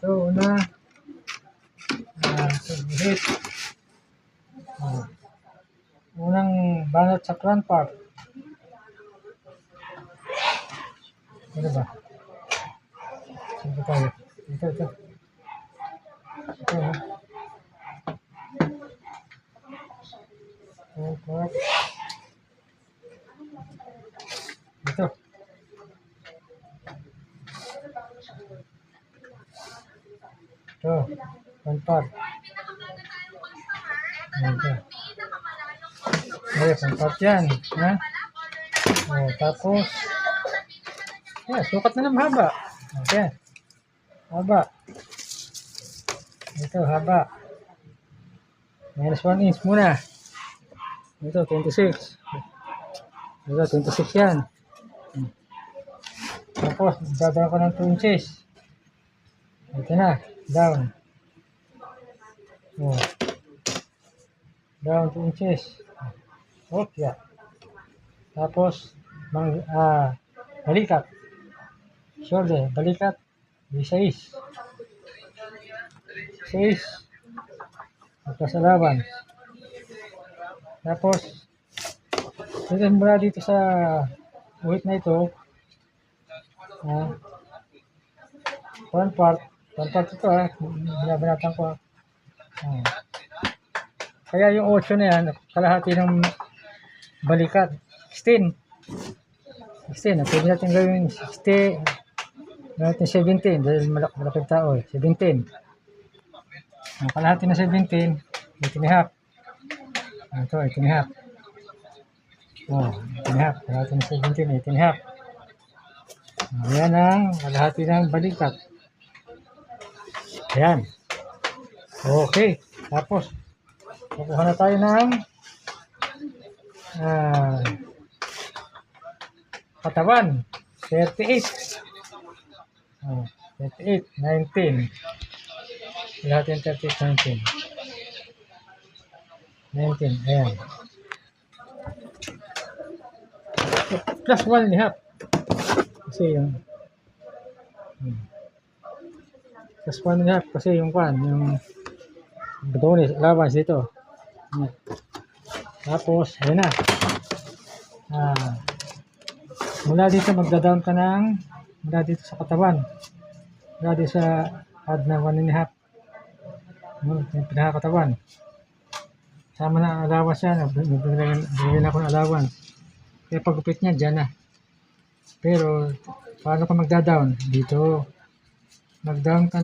Ito, una. Hit. Unang banat sa front part. Ano ba? Ito tayo. Ito. Ito. Ito. Ito. Front part. Ito. Ayan, front part yan. Ha? Tapos, sukat na ng haba. Okay. Haba. Ito, haba. Minus 1 inch muna. Ito, 26. Ito, 26 yan. Tapos, dadaan ko ng 2 inches. Ito na, down. Down 2 inches. Okay. Tapos, balikat. Shoulder, balikat. 16. 6. Tapos, alaban. Tapos, ito mula dito sa weight na ito. Front part ito binabanatan ko. Kaya yung 8 na yan, kalahati ng balikat. 16. Pwede natin gawin 16. Natin 17 dahil malaking tao. 17. Kalahati na 17. 8.5. Ito, 8.5. 8.5. Kalahati na 17, 8.5. Ayan ang kalahati ng balikat. Ayan. Okay. Tapos, kukuha na tayo ng katawan. 38. 38, 19. Kalahati ng 38, 19. Ayan. Plus 1.5. Kasi yung plus 1.5 kasi yung batones, allowance dito. Tapos, ayun na. Mula dito magda-down ka mula dito sa katawan. Mula dito sa pad na 1.5. Yung pinakakatawan. Sama na allowance yan. Bigyan ako ng allowance. Kaya pagupit niya, dyan na. Pero, paano ka magda-down? Dito. Mag-down ka